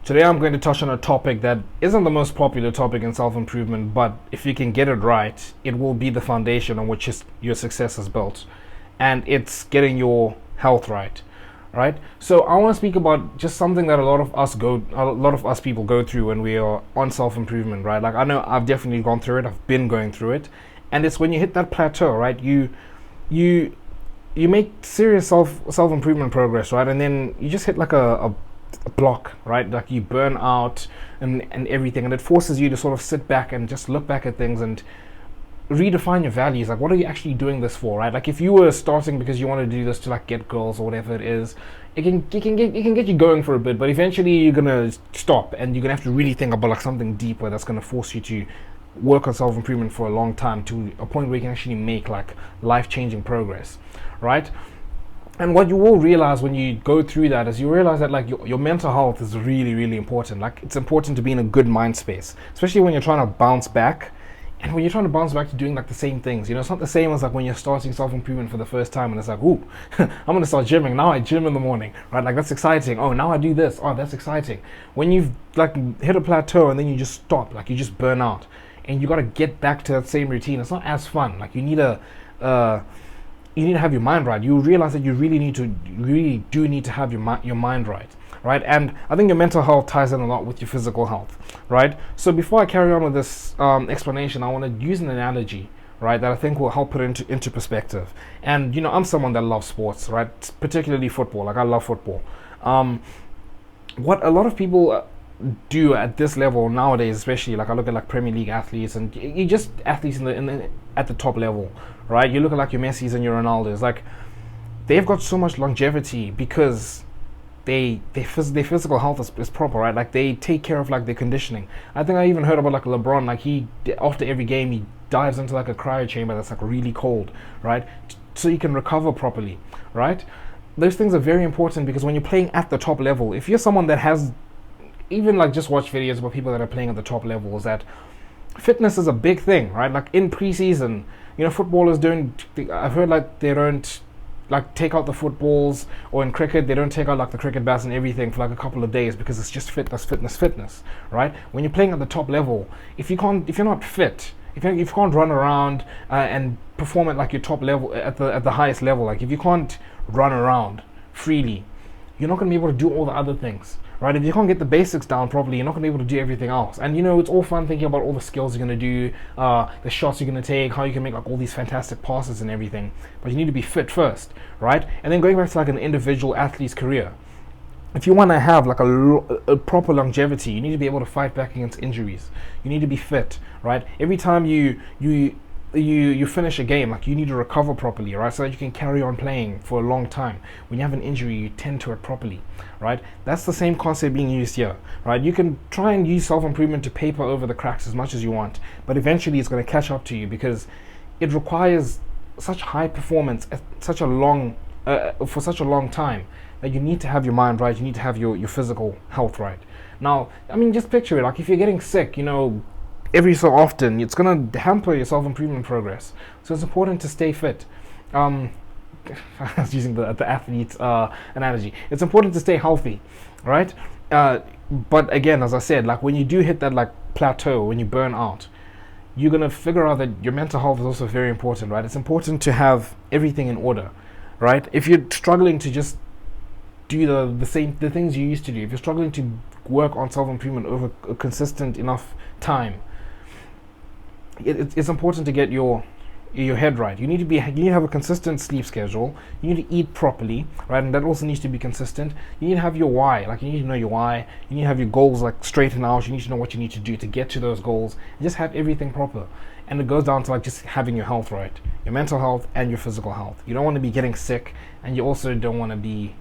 Today I'm going to touch on a topic that isn't the most popular topic in self-improvement, but if you can get it right, it will be the foundation on which your success is built. And it's getting your health right. Right? So I want to speak about just something that a lot of us people go through when we are on self-improvement, right? Like I know I've definitely gone through it, I've been going through it. And it's when you hit that plateau, right? You make serious self-improvement progress, right? And then you just hit like a block, right? Like you burn out and everything, and it forces you to sort of sit back and just look back at things and redefine your values. Like, what are you actually doing this for, right? Like, if you were starting because you want to do this to like get girls or whatever it is, it can get you going for a bit, but eventually you're gonna stop and you're gonna have to really think about like something deeper that's gonna force you to work on self-improvement for a long time, to a point where you can actually make like life-changing progress, right? And what you will realize when you go through that is you realize that like your mental health is really, really important. Like, it's important to be in a good mind space, especially when you're trying to bounce back. And when you're trying to bounce back to doing like the same things, it's not the same as like when you're starting self-improvement for the first time and it's like, ooh, I'm gonna start gymming. Now I gym in the morning, right? Like, that's exciting. Oh, now I do this. Oh, that's exciting. When you've like hit a plateau and then you just stop, like you just burn out, and you got to get back to that same routine. It's not as fun. Like, you need to have your mind right. You realize that you really do need to have your mind right. Right? And I think your mental health ties in a lot with your physical health, right? So before I carry on with this explanation, I want to use an analogy, right, that I think will help put into perspective. And I'm someone that loves sports, right? Particularly football. Like, I love football. What a lot of people do at this level nowadays, especially like I look at like Premier League athletes, and you just athletes at the top level, right? You look at like your Messis and your Ronaldos, like they've got so much longevity because their physical health is proper, right? Like, they take care of like their conditioning. I think I even heard about like LeBron, like he after every game he dives into like a cryo chamber that's like really cold, right? So you can recover properly, right? Those things are very important because when you're playing at the top level, if you're someone that has even like just watch videos about people that are playing at the top levels, that fitness is a big thing, right? Like in preseason, footballers I've heard like they don't like take out the footballs, or in cricket they don't take out like the cricket bats and everything for like a couple of days because it's just fitness, right? When you're playing at the top level, if you're not fit, if you can't run around and perform at like your top level, at the highest level, like if you can't run around freely, you're not going to be able to do all the other things, right? If you can't get the basics down properly, you're not going to be able to do everything else. And it's all fun thinking about all the skills you're going to do, the shots you're going to take, how you can make like all these fantastic passes and everything, but you need to be fit first, right? And then going back to like an individual athlete's career, if you want to have like a proper longevity, you need to be able to fight back against injuries. You need to be fit, right? Every time you finish a game, like, you need to recover properly, right, so that you can carry on playing for a long time. When you have an injury, you tend to it properly, right? That's the same concept being used here, right? You can try and use self-improvement to paper over the cracks as much as you want, but eventually it's going to catch up to you because it requires such high performance at such a long for such a long time that you need to have your mind right. You need to have your physical health right. Now, I mean, just picture it, like if you're getting sick, every so often, it's going to hamper your self-improvement progress. So it's important to stay fit. I was using the athlete analogy. It's important to stay healthy, right? But again, as I said, like when you do hit that like plateau, when you burn out, you're going to figure out that your mental health is also very important, right? It's important to have everything in order, right? If you're struggling to just do the things you used to do, if you're struggling to work on self-improvement over a consistent enough time, it's important to get your head right. You need to have a consistent sleep schedule. You need to eat properly, right? And that also needs to be consistent. You need to have your why. Like, you need to know your why. You need to have your goals like straightened out. You need to know what you need to do to get to those goals, and just have everything proper. And it goes down to like just having your health right, your mental health and your physical health. You don't want to be getting sick, and you also don't want to be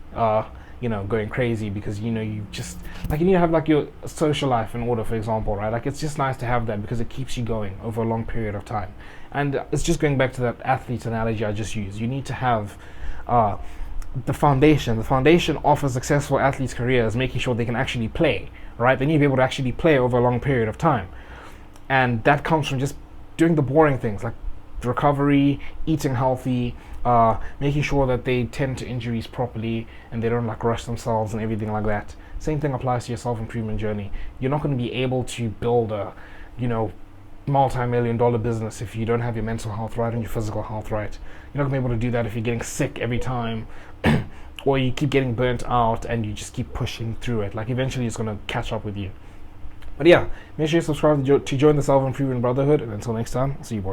going crazy because you just like, you need to have like your social life in order, for example, right? Like, it's just nice to have that because it keeps you going over a long period of time. And it's just going back to that athlete analogy I just used. You need to have the foundation. The foundation of a successful athlete's career is making sure they can actually play, right? They need to be able to actually play over a long period of time, and that comes from just doing the boring things like recovery, eating healthy, making sure that they tend to injuries properly and they don't like rush themselves and everything like that. Same thing applies to your self-improvement journey. You're not going to be able to build a, you know, multi-million-dollar business if you don't have your mental health right and your physical health right. You're not going to be able to do that if you're getting sick every time or you keep getting burnt out and you just keep pushing through it. Like eventually it's going to catch up with you. But yeah, make sure you subscribe to join the Self-Improvement Brotherhood, and until next time, I'll see you boys.